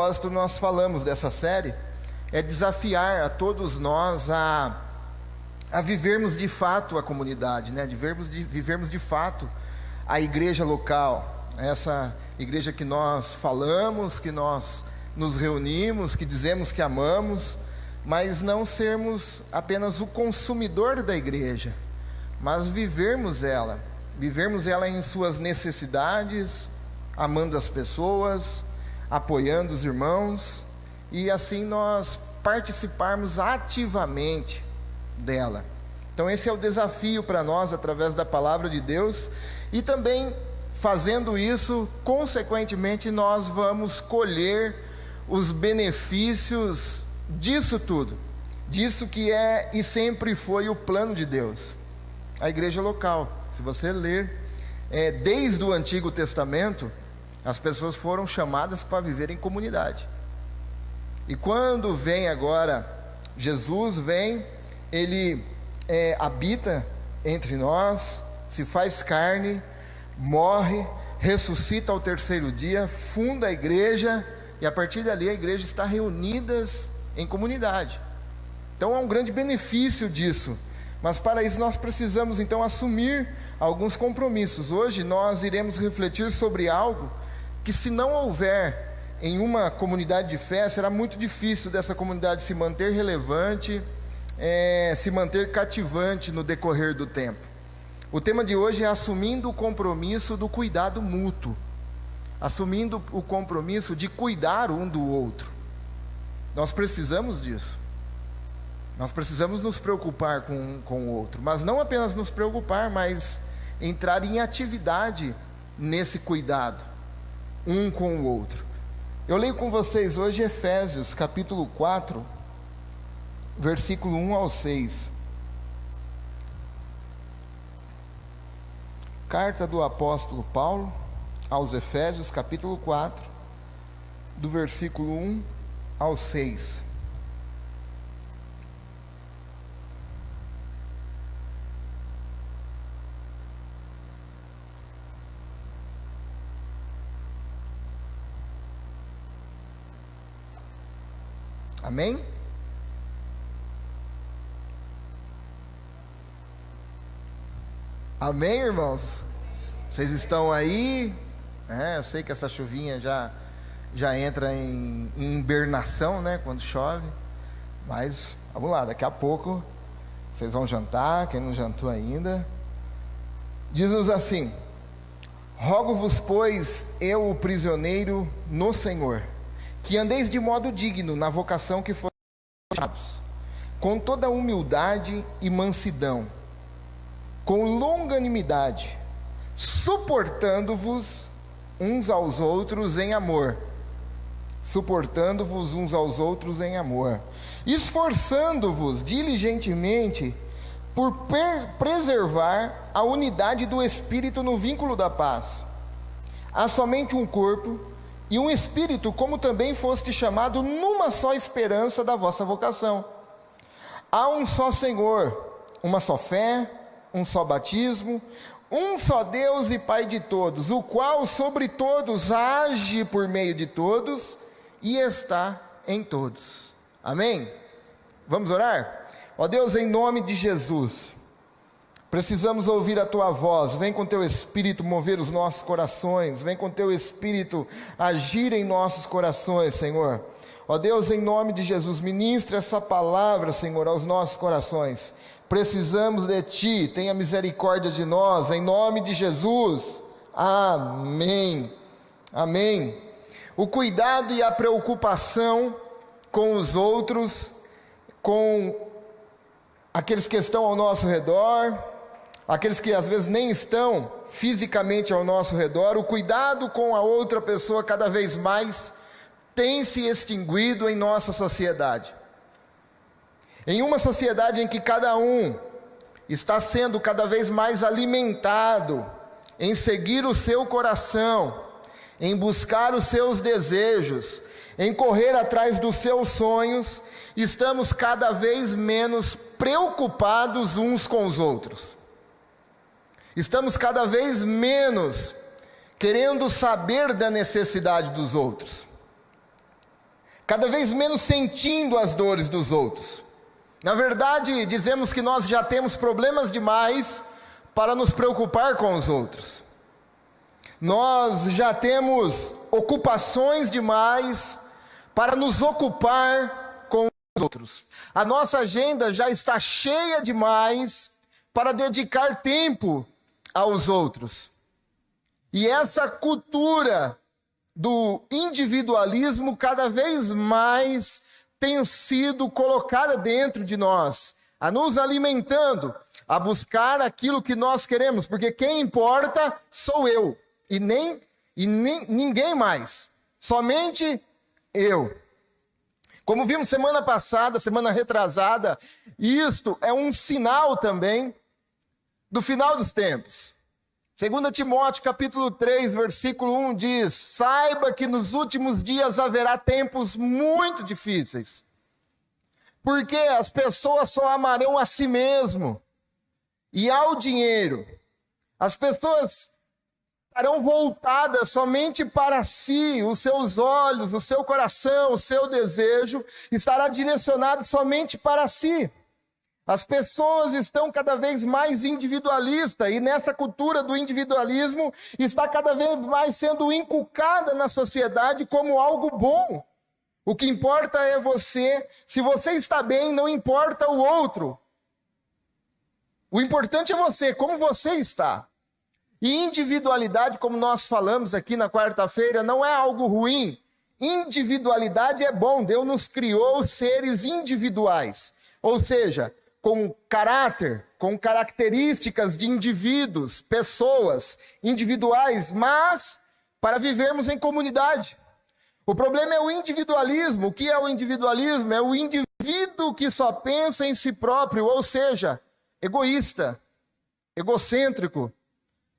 propósito nós falamos dessa série é desafiar a todos nós a vivermos de fato a comunidade, né? Vivermos de fato a igreja local, essa igreja que nós falamos, que nós nos reunimos, que dizemos que amamos, mas não sermos apenas o consumidor da igreja, mas vivermos ela em suas necessidades, amando as pessoas, apoiando os irmãos, e assim nós participarmos ativamente dela. Então esse é o desafio para nós através da palavra de Deus, e também fazendo isso, consequentemente nós vamos colher os benefícios disso tudo, disso que é e sempre foi o plano de Deus. A igreja local, se você ler desde o Antigo Testamento, as pessoas foram chamadas para viver em comunidade. E quando vem agora, Jesus vem, Ele habita entre nós, se faz carne, morre, ressuscita ao terceiro dia, funda a igreja, e a partir dali a igreja está reunida em comunidade. Então há um grande benefício disso, mas para isso nós precisamos então assumir alguns compromissos. Hoje nós iremos refletir sobre algo que, se não houver em uma comunidade de fé, será muito difícil dessa comunidade se manter relevante, se manter cativante no decorrer do tempo. O tema de hoje é assumindo o compromisso do cuidado mútuo, assumindo o compromisso de cuidar um do outro. Nós precisamos disso. Nós precisamos nos preocupar com o outro, mas não apenas nos preocupar, mas entrar em atividade nesse cuidado um com o outro. Eu leio com vocês hoje Efésios capítulo 4, versículo 1 ao 6. Carta do apóstolo Paulo aos Efésios capítulo 4, do versículo 1 ao 6. Amém? Amém, irmãos? Vocês estão aí? Eu sei que essa chuvinha já entra em hibernação, né? Quando chove. Mas vamos lá, daqui a pouco vocês vão jantar, quem não jantou ainda. Diz-nos assim: rogo-vos, pois, eu, o prisioneiro no Senhor, que andeis de modo digno na vocação que foram chamados, com toda humildade e mansidão, com longanimidade, suportando-vos uns aos outros em amor, esforçando-vos diligentemente por preservar a unidade do Espírito no vínculo da paz. Há somente um corpo e um Espírito, como também foste chamado numa só esperança da vossa vocação. Há um só Senhor, uma só fé, um só batismo, um só Deus e Pai de todos, o qual sobre todos age por meio de todos e está em todos. Amém? Vamos orar? Ó Deus, em nome de Jesus, precisamos ouvir a Tua voz. Vem com Teu Espírito mover os nossos corações, vem com Teu Espírito agir em nossos corações, Senhor. Ó Deus, em nome de Jesus, ministre essa palavra, Senhor, aos nossos corações. Precisamos de Ti, tenha misericórdia de nós, em nome de Jesus. Amém. Amém. O cuidado e a preocupação com os outros, com aqueles que estão ao nosso redor, aqueles que às vezes nem estão fisicamente ao nosso redor, o cuidado com a outra pessoa cada vez mais tem se extinguido em nossa sociedade. Em uma sociedade em que cada um está sendo cada vez mais alimentado em seguir o seu coração, em buscar os seus desejos, em correr atrás dos seus sonhos, estamos cada vez menos preocupados uns com os outros. Estamos cada vez menos querendo saber da necessidade dos outros. cada vez menos sentindo as dores dos outros. Na verdade, dizemos que nós já temos problemas demais para nos preocupar com os outros. Nós já temos ocupações demais para nos ocupar com os outros. A nossa agenda já está cheia demais para dedicar tempo aos outros. E essa cultura do individualismo cada vez mais tem sido colocada dentro de nós, a nos alimentando, a buscar aquilo que nós queremos, porque quem importa sou eu, e ninguém mais, somente eu. Como vimos semana passada, semana retrasada, isto é um sinal também do final dos tempos. 2 Timóteo capítulo 3, versículo 1 diz: saiba que nos últimos dias haverá tempos muito difíceis, porque as pessoas só amarão a si mesmo e ao dinheiro. As pessoas estarão voltadas somente para si, os seus olhos, o seu coração, o seu desejo estará direcionado somente para si. As pessoas estão cada vez mais individualistas, e nessa cultura do individualismo está cada vez mais sendo inculcada na sociedade como algo bom. O que importa é você. Se você está bem, não importa o outro. O importante é você, como você está. E individualidade, como nós falamos aqui na quarta-feira, não é algo ruim. Individualidade é bom. Deus nos criou seres individuais. Ou seja, com caráter, com características de indivíduos, pessoas individuais, mas para vivermos em comunidade. O problema é o individualismo. O que é o individualismo? É o indivíduo que só pensa em si próprio, ou seja, egoísta, egocêntrico.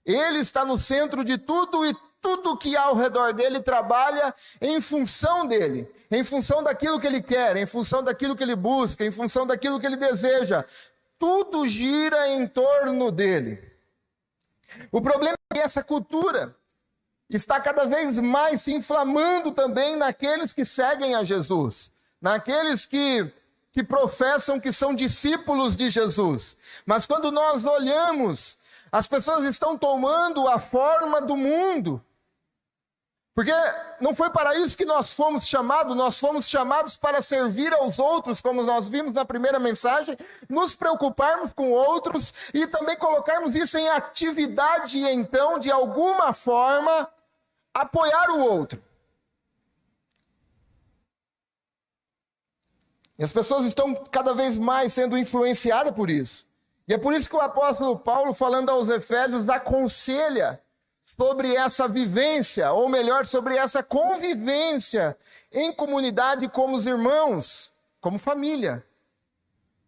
Ele está no centro de tudo e tudo que há ao redor dele trabalha em função dele, em função daquilo que ele quer, em função daquilo que ele busca, em função daquilo que ele deseja. Tudo gira em torno dele. O problema é que essa cultura está cada vez mais se inflamando também naqueles que seguem a Jesus, naqueles que professam que são discípulos de Jesus. Mas quando nós olhamos, as pessoas estão tomando a forma do mundo. Porque não foi para isso que nós fomos chamados para servir aos outros, como nós vimos na primeira mensagem, nos preocuparmos com outros e também colocarmos isso em atividade, e então, de alguma forma, apoiar o outro. E as pessoas estão cada vez mais sendo influenciadas por isso. E é por isso que o apóstolo Paulo, falando aos Efésios, aconselha sobre essa vivência, ou melhor, sobre essa convivência em comunidade como os irmãos, como família.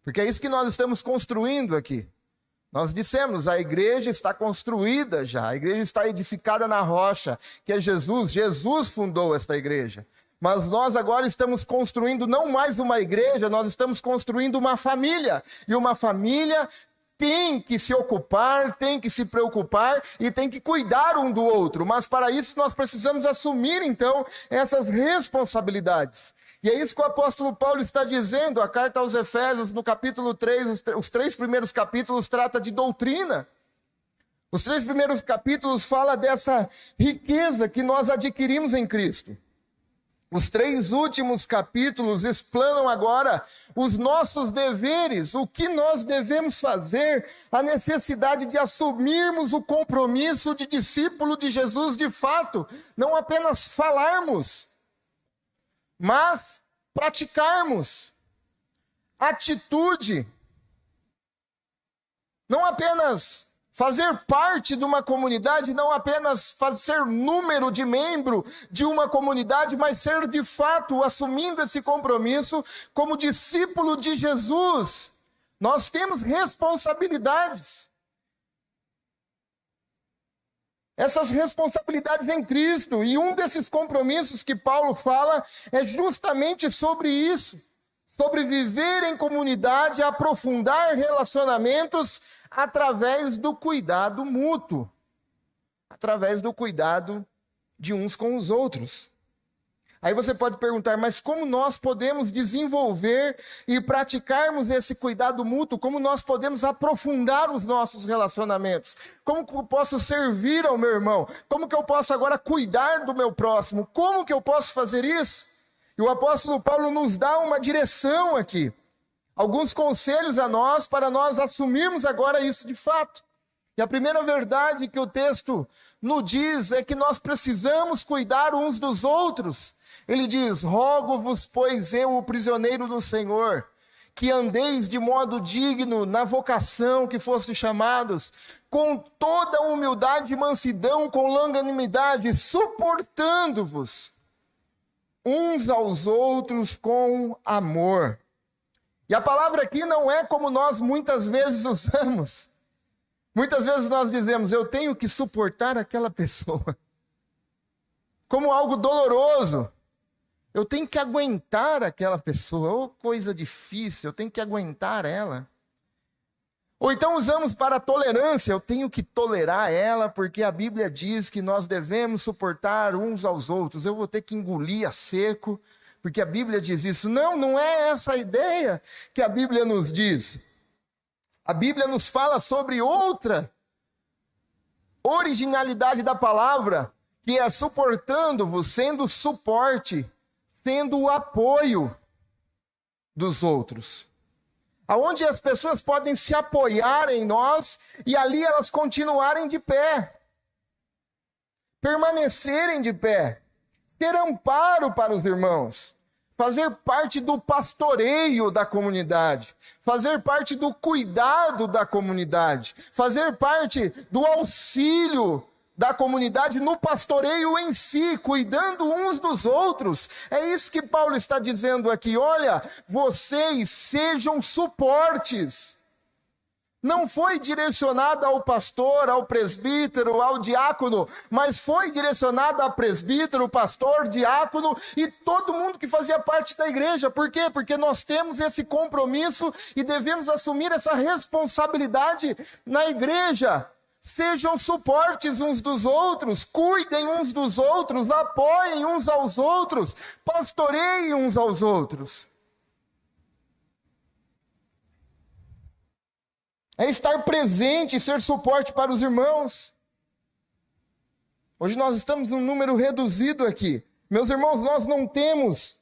Porque é isso que nós estamos construindo aqui. Nós dissemos, a igreja está construída já, a igreja está edificada na rocha, que é Jesus. Jesus fundou esta igreja. Mas nós agora estamos construindo não mais uma igreja, nós estamos construindo uma família. E uma família tem que se ocupar, tem que se preocupar e tem que cuidar um do outro. Mas para isso nós precisamos assumir então essas responsabilidades. E é isso que o apóstolo Paulo está dizendo. A carta aos Efésios, no capítulo 3, os 3 primeiros capítulos trata de doutrina. Os 3 primeiros capítulos falam dessa riqueza que nós adquirimos em Cristo. Os 3 últimos capítulos explanam agora os nossos deveres, o que nós devemos fazer, a necessidade de assumirmos o compromisso de discípulo de Jesus de fato, não apenas falarmos, mas praticarmos. Atitude. Não apenas fazer parte de uma comunidade, não apenas ser número de membro de uma comunidade, mas ser de fato assumindo esse compromisso como discípulo de Jesus. Nós temos responsabilidades. Essas responsabilidades em Cristo. E um desses compromissos que Paulo fala é justamente sobre isso. Sobre viver em comunidade, aprofundar relacionamentos através do cuidado mútuo. Através do cuidado de uns com os outros. Aí você pode perguntar, mas como nós podemos desenvolver e praticarmos esse cuidado mútuo? Como nós podemos aprofundar os nossos relacionamentos? Como que eu posso servir ao meu irmão? Como que eu posso agora cuidar do meu próximo? Como que eu posso fazer isso? E o apóstolo Paulo nos dá uma direção aqui. Alguns conselhos a nós para nós assumirmos agora isso de fato. E a primeira verdade que o texto nos diz é que nós precisamos cuidar uns dos outros. Ele diz, rogo-vos, pois eu, o prisioneiro do Senhor, que andeis de modo digno na vocação que foste chamados, com toda humildade e mansidão, com longanimidade, suportando-vos uns aos outros com amor. E a palavra aqui não é como nós muitas vezes usamos. Muitas vezes nós dizemos, eu tenho que suportar aquela pessoa. Como algo doloroso. Eu tenho que aguentar aquela pessoa. Oh, coisa difícil, eu tenho que aguentar ela. Ou então usamos para a tolerância, eu tenho que tolerar ela, porque a Bíblia diz que nós devemos suportar uns aos outros. Eu vou ter que engolir a seco, porque a Bíblia diz isso. Não, não é essa a ideia que a Bíblia nos diz. A Bíblia nos fala sobre outra originalidade da palavra, que é suportando-vos, sendo suporte, sendo o apoio dos outros. Aonde as pessoas podem se apoiar em nós e ali elas continuarem de pé, permanecerem de pé, ter amparo para os irmãos. Fazer parte do pastoreio da comunidade, fazer parte do cuidado da comunidade, fazer parte do auxílio da comunidade no pastoreio em si, cuidando uns dos outros. É isso que Paulo está dizendo aqui. Olha, vocês sejam suportes. Não foi direcionada ao pastor, ao presbítero, ao diácono, mas foi direcionada ao presbítero, pastor, diácono e todo mundo que fazia parte da igreja. Por quê? Porque nós temos esse compromisso e devemos assumir essa responsabilidade na igreja. Sejam suportes uns dos outros, cuidem uns dos outros, apoiem uns aos outros, pastoreiem uns aos outros. É estar presente e ser suporte para os irmãos. Hoje nós estamos num número reduzido aqui. Meus irmãos, nós não temos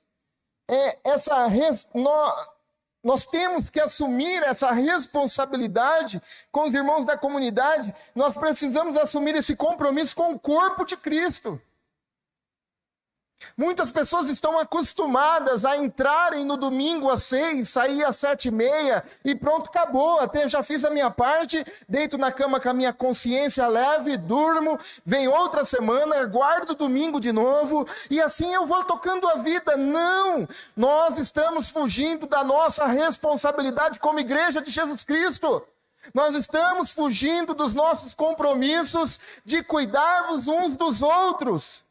nós temos que assumir essa responsabilidade com os irmãos da comunidade. Nós precisamos assumir esse compromisso com o corpo de Cristo. Muitas pessoas estão acostumadas a entrarem no domingo às 6, sair às 7:30 e pronto, acabou. Até já fiz a minha parte, deito na cama com a minha consciência leve, durmo, vem outra semana, guardo o domingo de novo e assim eu vou tocando a vida. Não! Nós estamos fugindo da nossa responsabilidade como igreja de Jesus Cristo. Nós estamos fugindo dos nossos compromissos de cuidarmos uns dos outros.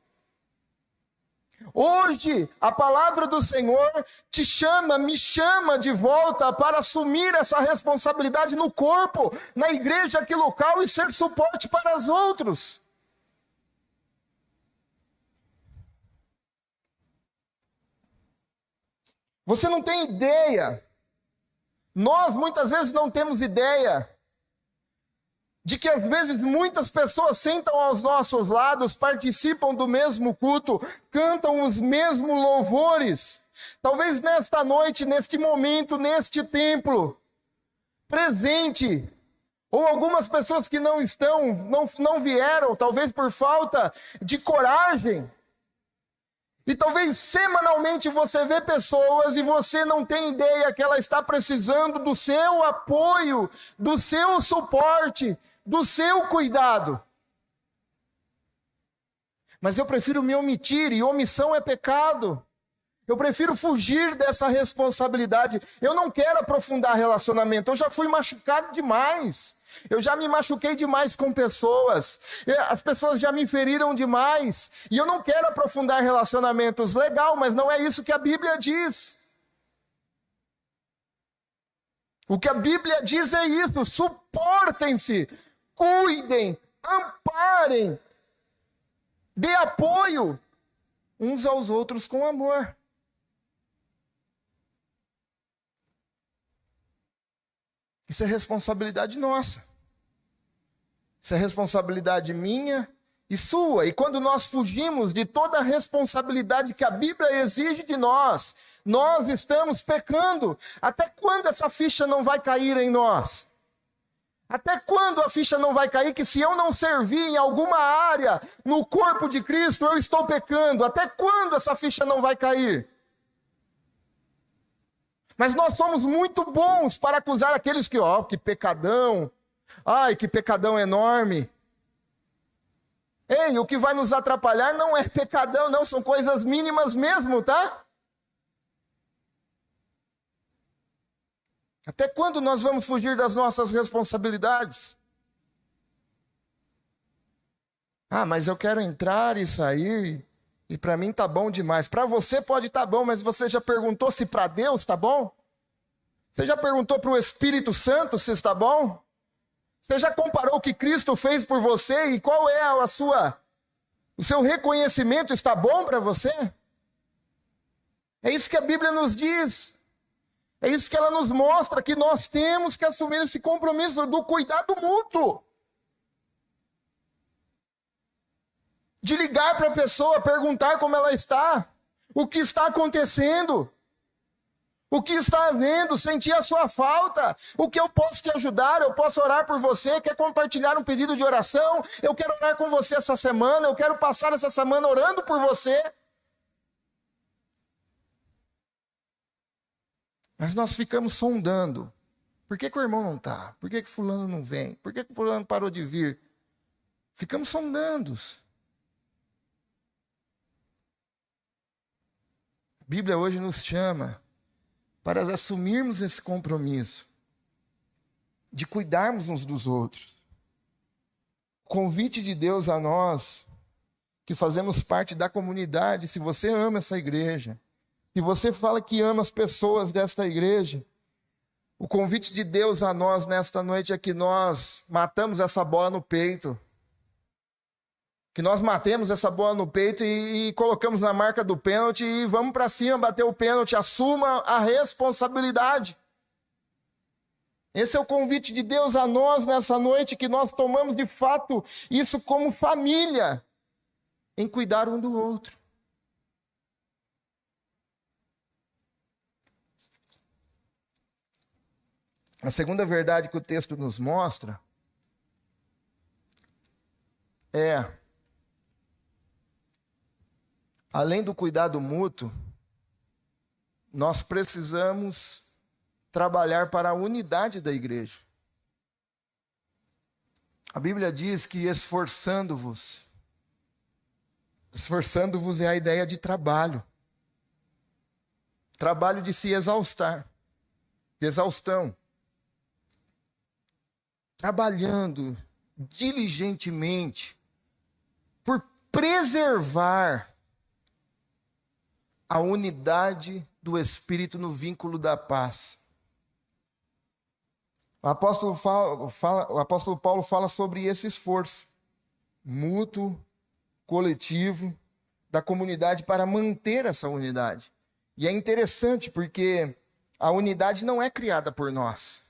Hoje, a palavra do Senhor me chama de volta para assumir essa responsabilidade no corpo, na igreja aqui local e ser suporte para os outros. Você não tem ideia, nós muitas vezes não temos ideia de que às vezes muitas pessoas sentam aos nossos lados, participam do mesmo culto, cantam os mesmos louvores. Talvez nesta noite, neste momento, neste templo, presente, ou algumas pessoas que não estão, não vieram, talvez por falta de coragem. E talvez semanalmente você vê pessoas e você não tem ideia que ela está precisando do seu apoio, do seu suporte, do seu cuidado. Mas eu prefiro me omitir, e omissão é pecado. Eu prefiro fugir dessa responsabilidade. Eu não quero aprofundar relacionamento. Eu já fui machucado demais. Eu já me machuquei demais com pessoas. As pessoas já me feriram demais. E eu não quero aprofundar relacionamentos. Legal, mas não é isso que a Bíblia diz. O que a Bíblia diz é isso. Suportem-se. Cuidem, amparem, dê apoio. uns aos outros com amor. Isso é responsabilidade nossa. Isso é responsabilidade minha e sua. E quando nós fugimos de toda a responsabilidade que a Bíblia exige de nós, nós estamos pecando. Até quando essa ficha não vai cair em nós? Até quando a ficha não vai cair que se eu não servir em alguma área no corpo de Cristo, eu estou pecando? Até quando essa ficha não vai cair? Mas nós somos muito bons para acusar aqueles que, que pecadão, ai, que pecadão enorme. Ei, o que vai nos atrapalhar não é pecadão, não, são coisas mínimas mesmo, tá? Até quando nós vamos fugir das nossas responsabilidades? Ah, mas eu quero entrar e sair, e para mim tá bom demais. Para você pode estar bom, mas você já perguntou se para Deus tá bom? Você já perguntou para o Espírito Santo se está bom? Você já comparou o que Cristo fez por você e qual é o seu reconhecimento? Está bom para você? É isso que a Bíblia nos diz. É isso que ela nos mostra, que nós temos que assumir esse compromisso do cuidado mútuo. De ligar para a pessoa, perguntar como ela está, o que está acontecendo, o que está havendo, sentir a sua falta, o que eu posso te ajudar, eu posso orar por você, quer compartilhar um pedido de oração, eu quero orar com você essa semana, eu quero passar essa semana orando por você. Mas nós ficamos sondando. Por que o irmão não está? Por que fulano não vem? Por que fulano parou de vir? Ficamos sondando. A Bíblia hoje nos chama para assumirmos esse compromisso de cuidarmos uns dos outros. O convite de Deus a nós, que fazemos parte da comunidade, se você ama essa igreja, se você fala que ama as pessoas desta igreja, o convite de Deus a nós nesta noite é que nós matamos essa bola no peito. Que nós matemos essa bola no peito e colocamos na marca do pênalti e vamos para cima bater o pênalti. Assuma a responsabilidade. Esse é o convite de Deus a nós nessa noite, que nós tomamos de fato isso como família, em cuidar um do outro. A segunda verdade que o texto nos mostra é, além do cuidado mútuo, nós precisamos trabalhar para a unidade da igreja. A Bíblia diz que esforçando-vos é a ideia de trabalho. Trabalho de se exaustar, de exaustão. Trabalhando diligentemente por preservar a unidade do Espírito no vínculo da paz. O apóstolo Paulo fala sobre esse esforço mútuo, coletivo, da comunidade para manter essa unidade. E é interessante porque a unidade não é criada por nós.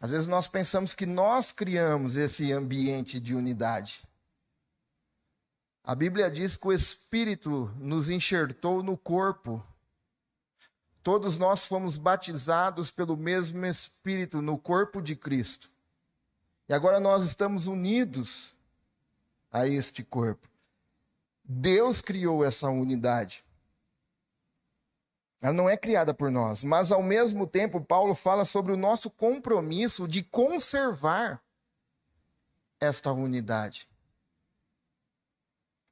Às vezes nós pensamos que nós criamos esse ambiente de unidade. A Bíblia diz que o Espírito nos enxertou no corpo. Todos nós fomos batizados pelo mesmo Espírito no corpo de Cristo. E agora nós estamos unidos a este corpo. Deus criou essa unidade. Ela não é criada por nós, mas ao mesmo tempo Paulo fala sobre o nosso compromisso de conservar esta unidade.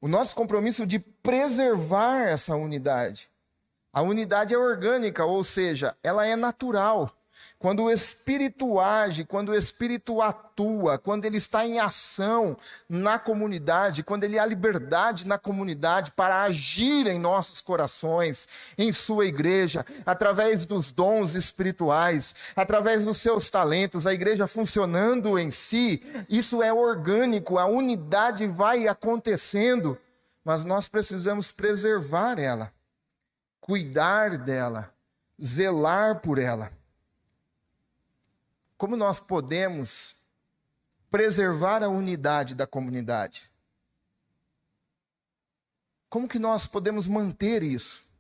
O nosso compromisso de preservar essa unidade. A unidade é orgânica, ou seja, ela é natural. quando o Espírito age, quando o Espírito atua, quando ele está em ação na comunidade, quando ele há liberdade na comunidade para agir em nossos corações, em sua igreja, através dos dons espirituais, através dos seus talentos, a igreja funcionando em si, isso é orgânico, a unidade vai acontecendo, mas nós precisamos preservar ela, cuidar dela, zelar por ela. Como nós podemos preservar a unidade da comunidade? Como que nós podemos manter isso?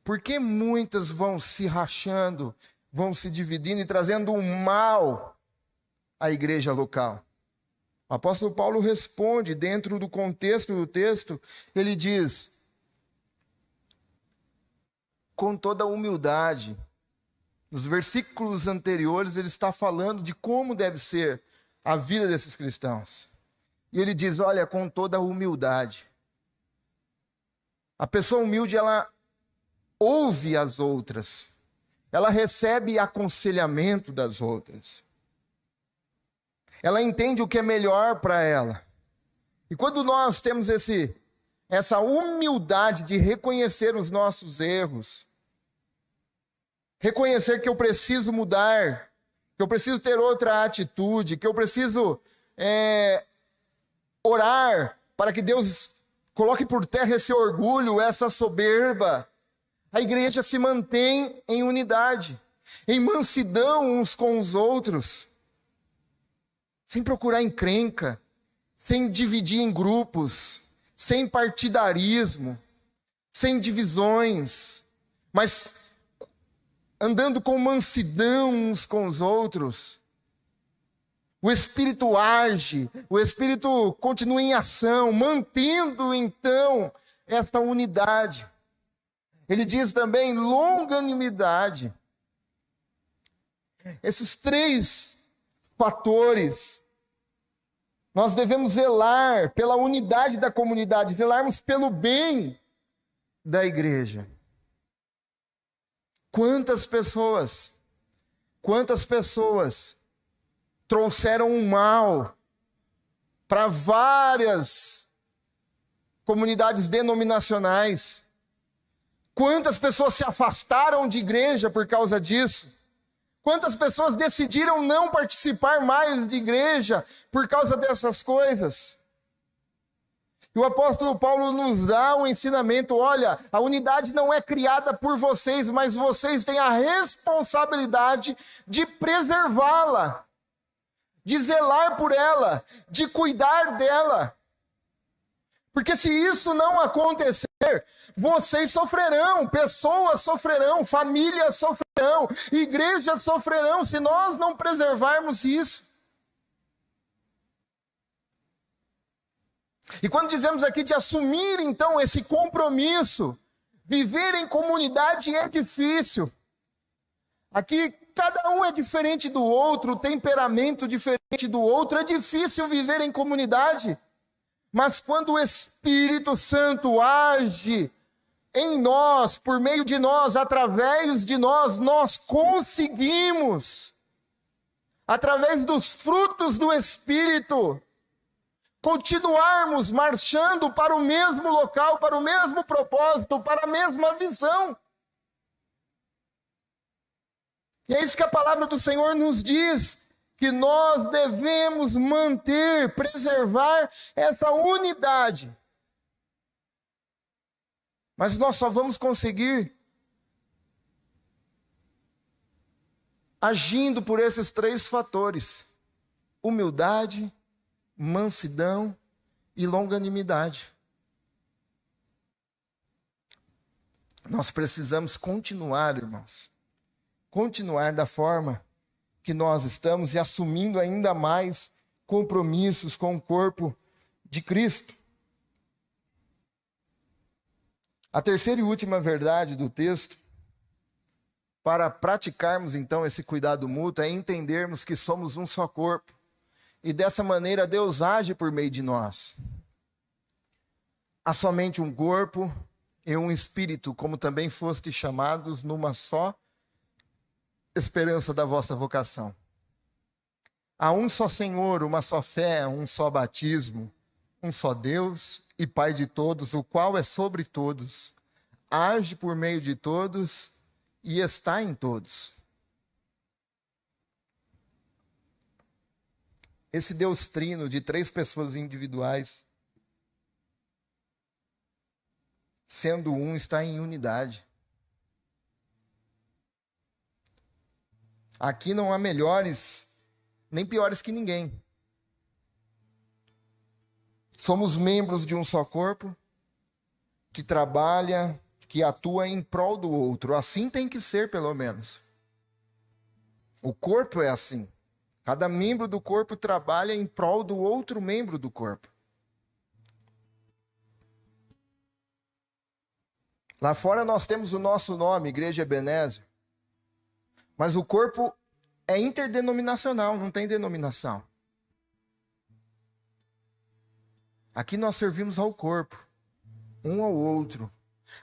Por que muitas vão se rachando, vão se dividindo e trazendo um mal à igreja local? O apóstolo Paulo responde, dentro do contexto do texto, ele diz, com toda a humildade. Nos versículos anteriores, ele está falando de como deve ser a vida desses cristãos. E ele diz, olha, com toda a humildade. A pessoa humilde, ela ouve as outras. Ela recebe aconselhamento das outras. Ela entende o que é melhor para ela. E quando nós temos essa humildade de reconhecer os nossos erros, reconhecer que eu preciso mudar, que eu preciso ter outra atitude, que eu preciso orar para que Deus coloque por terra esse orgulho, essa soberba. A igreja se mantém em unidade, em mansidão uns com os outros, sem procurar encrenca, sem dividir em grupos, sem partidarismo, sem divisões, mas andando com mansidão uns com os outros. O Espírito age, o Espírito continua em ação, mantendo então essa unidade. Ele diz também longanimidade. Esses 3 fatores, nós devemos zelar pela unidade da comunidade, zelarmos pelo bem da igreja. Quantas pessoas trouxeram um mal para várias comunidades denominacionais? Quantas pessoas se afastaram de igreja por causa disso? Quantas pessoas decidiram não participar mais de igreja por causa dessas coisas? E o apóstolo Paulo nos dá um ensinamento, olha, a unidade não é criada por vocês, mas vocês têm a responsabilidade de preservá-la, de zelar por ela, de cuidar dela. Porque se isso não acontecer, vocês sofrerão, pessoas sofrerão, famílias sofrerão, igrejas sofrerão, se nós não preservarmos isso. E quando dizemos aqui de assumir, então, esse compromisso, viver em comunidade é difícil. Aqui, cada um é diferente do outro, o temperamento diferente do outro, é difícil viver em comunidade. Mas quando o Espírito Santo age em nós, por meio de nós, através de nós, nós conseguimos, através dos frutos do Espírito, continuarmos marchando para o mesmo local, para o mesmo propósito, para a mesma visão. E é isso que a palavra do Senhor nos diz, que nós devemos manter, preservar essa unidade. Mas nós só vamos conseguir agindo por esses 3 fatores: humildade, mansidão e longanimidade. Nós precisamos continuar, irmãos. Continuar da forma que nós estamos e assumindo ainda mais compromissos com o corpo de Cristo. A terceira e última verdade do texto, para praticarmos então esse cuidado mútuo, é entendermos que somos um só corpo. E dessa maneira Deus age por meio de nós. Há somente um corpo e um espírito, como também foste chamados numa só esperança da vossa vocação. Há um só Senhor, uma só fé, um só batismo, um só Deus e Pai de todos, o qual é sobre todos, age por meio de todos e está em todos. Esse Deus trino de 3 pessoas individuais, sendo um, está em unidade. Aqui não há melhores nem piores que ninguém. Somos membros de um só corpo, que trabalha, que atua em prol do outro. Assim tem que ser, pelo menos. O corpo é assim. Cada membro do corpo trabalha em prol do outro membro do corpo. Lá fora nós temos o nosso nome, Igreja Ebenezer. Mas o corpo é interdenominacional, não tem denominação. Aqui nós servimos ao corpo, um ao outro.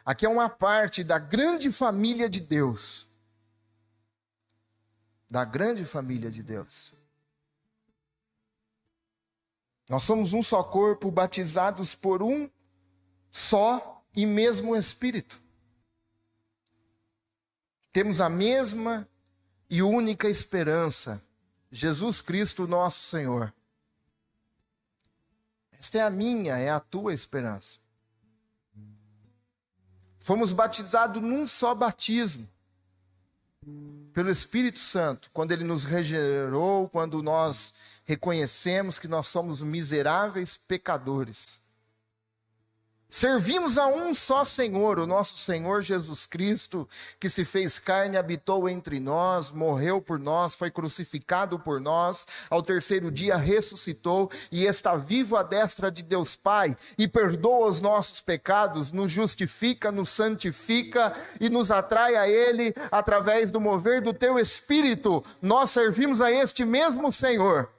Aqui é uma parte da grande família de Deus. Da grande família de Deus. Nós somos um só corpo, batizados por um só e mesmo Espírito. Temos a mesma e única esperança, Jesus Cristo nosso Senhor. Esta é a minha, é a tua esperança. Fomos batizados num só batismo, pelo Espírito Santo, quando Ele nos regenerou, quando nós reconhecemos que nós somos miseráveis pecadores. Servimos a um só Senhor, o nosso Senhor Jesus Cristo, que se fez carne, habitou entre nós, morreu por nós, foi crucificado por nós, ao 3º dia ressuscitou e está vivo à destra de Deus Pai e perdoa os nossos pecados, nos justifica, nos santifica e nos atrai a Ele através do mover do Teu Espírito. Nós servimos a este mesmo Senhor.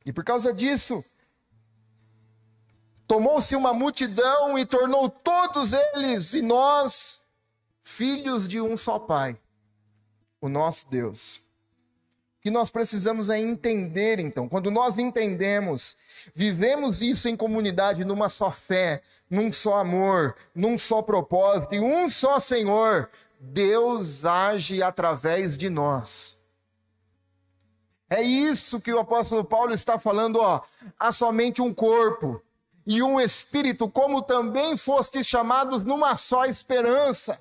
E por causa disso, tomou-se uma multidão e tornou todos eles e nós filhos de um só Pai, o nosso Deus. O que nós precisamos é entender, então. Quando nós entendemos, vivemos isso em comunidade, numa só fé, num só amor, num só propósito, e um só Senhor, Deus age através de nós. É isso que o apóstolo Paulo está falando, ó. Há somente um corpo e um espírito, como também fostes chamados numa só esperança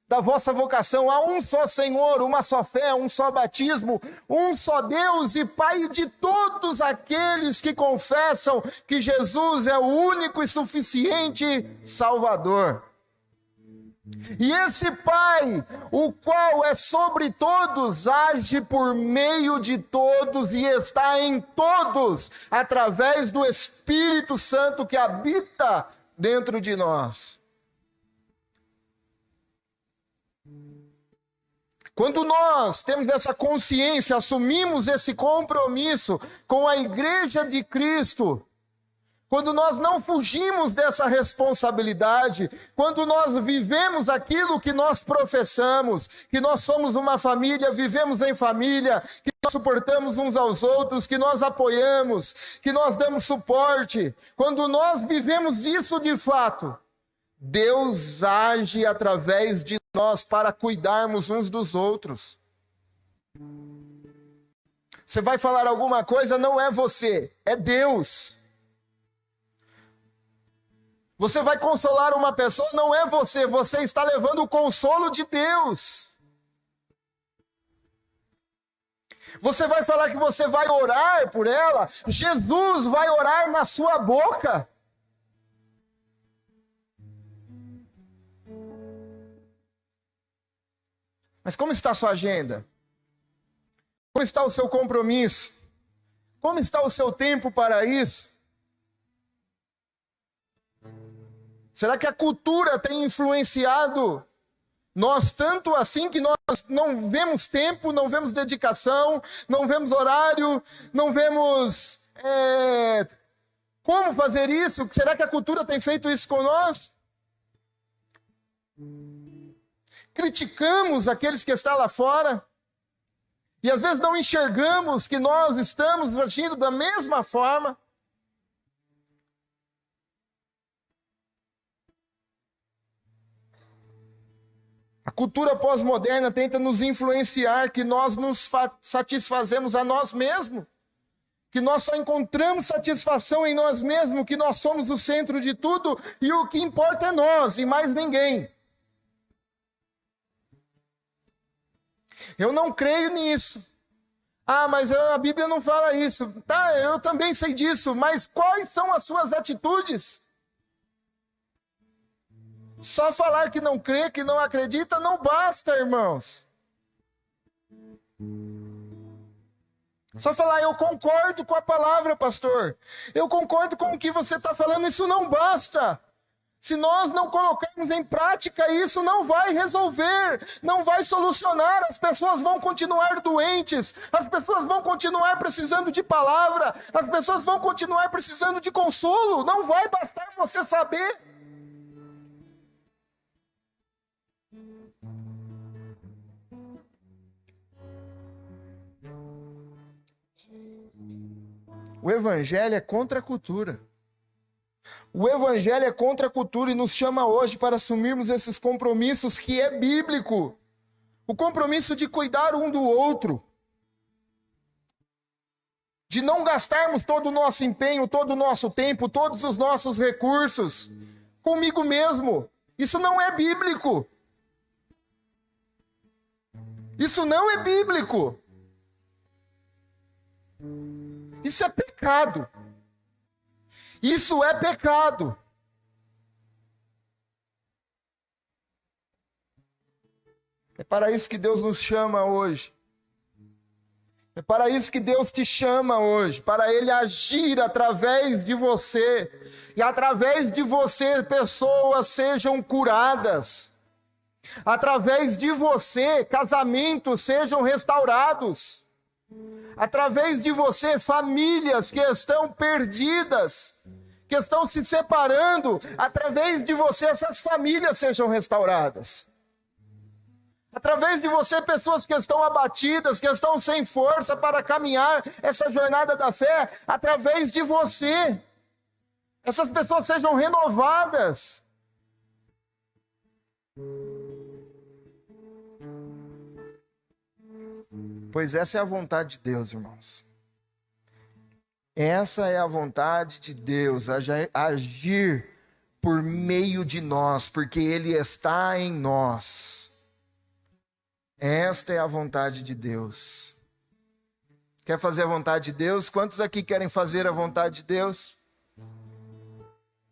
da vossa vocação. Há um só Senhor, uma só fé, um só batismo, um só Deus e Pai de todos aqueles que confessam que Jesus é o único e suficiente Salvador. E esse Pai, o qual é sobre todos, age por meio de todos e está em todos, através do Espírito Santo que habita dentro de nós. Quando nós temos essa consciência, assumimos esse compromisso com a Igreja de Cristo, quando nós não fugimos dessa responsabilidade, quando nós vivemos aquilo que nós professamos, que nós somos uma família, vivemos em família, que nós suportamos uns aos outros, que nós apoiamos, que nós damos suporte, quando nós vivemos isso de fato, Deus age através de nós para cuidarmos uns dos outros. Você vai falar alguma coisa, não é você, é Deus. Você vai consolar uma pessoa, não é você, você está levando o consolo de Deus. Você vai falar que você vai orar por ela, Jesus vai orar na sua boca. Mas como está a sua agenda? Como está o seu compromisso? Como está o seu tempo para isso? Será que a cultura tem influenciado nós tanto assim que nós não vemos tempo, não vemos dedicação, não vemos horário, não vemos como fazer isso? Será que a cultura tem feito isso com nós? Criticamos aqueles que estão lá fora e às vezes não enxergamos que nós estamos agindo da mesma forma. A cultura pós-moderna tenta nos influenciar que nós nos satisfazemos a nós mesmos, que nós só encontramos satisfação em nós mesmos, que nós somos o centro de tudo e o que importa é nós e mais ninguém. Eu não creio nisso. Ah, mas a Bíblia não fala isso. Tá, eu também sei disso, mas quais são as suas atitudes? Só falar que não crê, que não acredita, não basta, irmãos. Só falar, eu concordo com a palavra, pastor. Eu concordo com o que você está falando, isso não basta. Se nós não colocarmos em prática isso, não vai resolver, não vai solucionar. As pessoas vão continuar doentes, as pessoas vão continuar precisando de palavra, as pessoas vão continuar precisando de consolo. Não vai bastar você saber. O evangelho é contra a cultura. O evangelho é contra a cultura e nos chama hoje para assumirmos esses compromissos que é bíblico. O compromisso de cuidar um do outro. De não gastarmos todo o nosso empenho, todo o nosso tempo, todos os nossos recursos comigo mesmo. Isso não é bíblico. Isso não é bíblico. Isso é pecado. Isso é pecado. É para isso que Deus nos chama hoje. É para isso que Deus te chama hoje. Para Ele agir através de você. E através de você, pessoas sejam curadas. Através de você, casamentos sejam restaurados. Através de você, famílias que estão perdidas, que estão se separando, através de você, essas famílias sejam restauradas. Através de você, pessoas que estão abatidas, que estão sem força para caminhar essa jornada da fé, através de você, essas pessoas sejam renovadas. Pois essa é a vontade de Deus, irmãos. Essa é a vontade de Deus, agir por meio de nós, porque Ele está em nós. Esta é a vontade de Deus. Quer fazer a vontade de Deus? Quantos aqui querem fazer a vontade de Deus?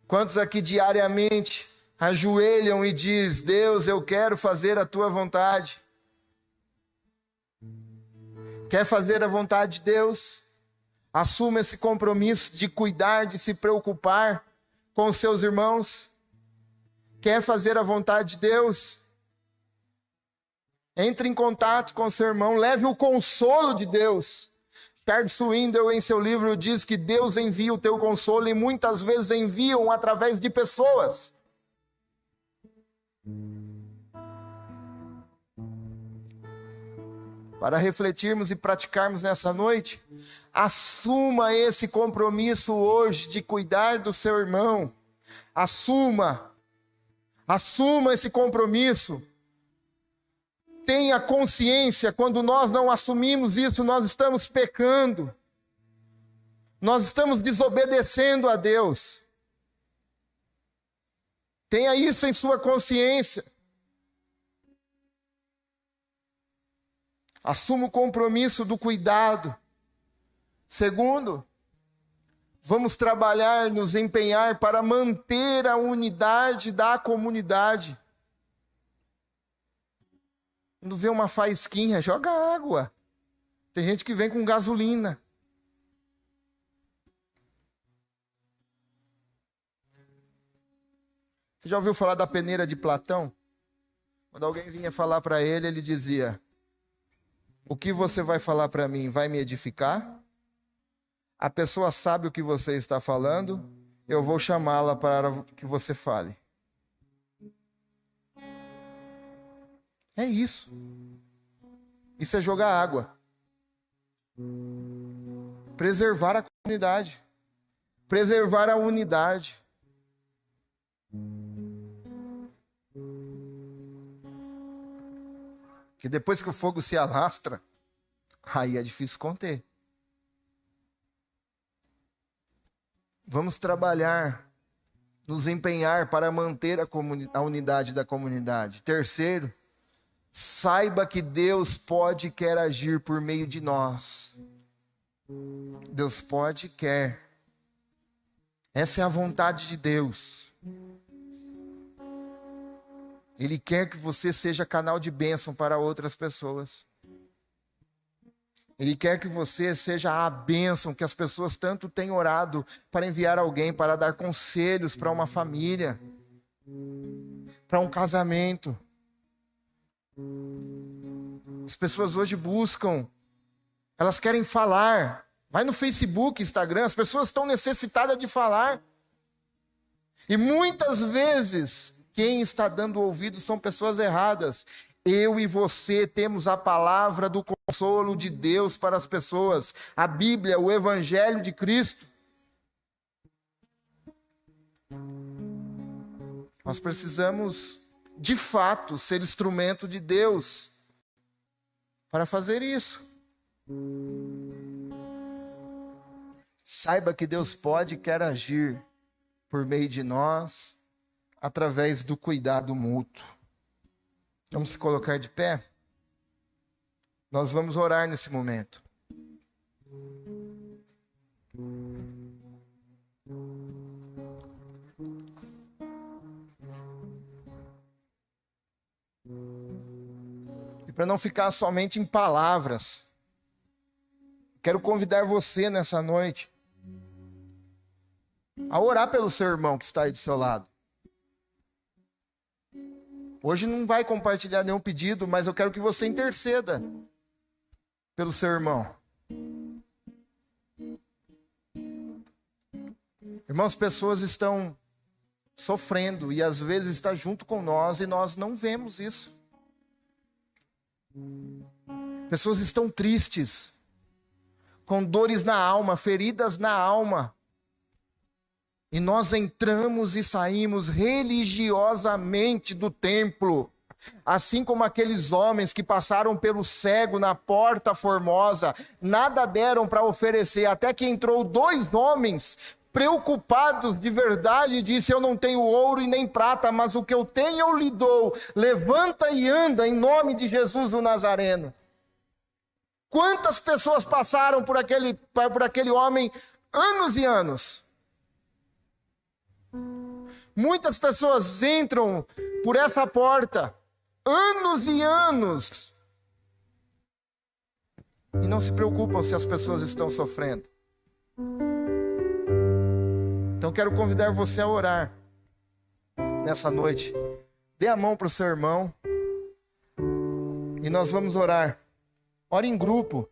Quantos aqui diariamente ajoelham e dizem, Deus, eu quero fazer a Tua vontade? Quer fazer a vontade de Deus? Assuma esse compromisso de cuidar, de se preocupar com os seus irmãos. Quer fazer a vontade de Deus? Entre em contato com o seu irmão, leve o consolo de Deus. Charles Swindoll, em seu livro, diz que Deus envia o teu consolo e muitas vezes enviam através de pessoas. Para refletirmos e praticarmos nessa noite, assuma esse compromisso hoje de cuidar do seu irmão. Assuma esse compromisso. Tenha consciência, quando nós não assumimos isso, nós estamos pecando. Nós estamos desobedecendo a Deus. Tenha isso em sua consciência. Assuma o compromisso do cuidado. Segundo, vamos trabalhar, nos empenhar para manter a unidade da comunidade. Quando vê uma faísquinha, joga água. Tem gente que vem com gasolina. Você já ouviu falar da peneira de Platão? Quando alguém vinha falar para ele, ele dizia: o que você vai falar para mim vai me edificar? A pessoa sabe o que você está falando, eu vou chamá-la para que você fale. É isso. Isso é jogar água. Preservar a comunidade. Preservar a unidade. Que depois que o fogo se alastra, aí é difícil conter. Vamos trabalhar, nos empenhar para manter a unidade da comunidade. Terceiro, saiba que Deus pode e quer agir por meio de nós. Deus pode e quer. Essa é a vontade de Deus. Ele quer que você seja canal de bênção para outras pessoas. Ele quer que você seja a bênção que as pessoas tanto têm orado para enviar alguém, para dar conselhos para uma família, para um casamento. As pessoas hoje buscam, elas querem falar. Vai no Facebook, Instagram, as pessoas estão necessitadas de falar. E muitas vezes, quem está dando ouvido são pessoas erradas. Eu e você temos a palavra do consolo de Deus para as pessoas. A Bíblia, o Evangelho de Cristo. Nós precisamos, de fato, ser instrumento de Deus para fazer isso. Saiba que Deus pode e quer agir por meio de nós, através do cuidado mútuo. Vamos se colocar de pé? Nós vamos orar nesse momento. E para não ficar somente em palavras, quero convidar você nessa noite a orar pelo seu irmão que está aí do seu lado. Hoje não vai compartilhar nenhum pedido, mas eu quero que você interceda pelo seu irmão. Irmãos, pessoas estão sofrendo e às vezes está junto com nós e nós não vemos isso. Pessoas estão tristes, com dores na alma, feridas na alma. E nós entramos e saímos religiosamente do templo. Assim como aqueles homens que passaram pelo cego na porta formosa, nada deram para oferecer, até que entrou 2 homens preocupados de verdade e disse: eu não tenho ouro e nem prata, mas o que eu tenho eu lhe dou. Levanta e anda em nome de Jesus do Nazareno. Quantas pessoas passaram por aquele homem anos e anos? Muitas pessoas entram por essa porta anos e anos e não se preocupam se as pessoas estão sofrendo. Então quero convidar você a orar nessa noite. Dê a mão para o seu irmão e nós vamos orar. Ore em grupo.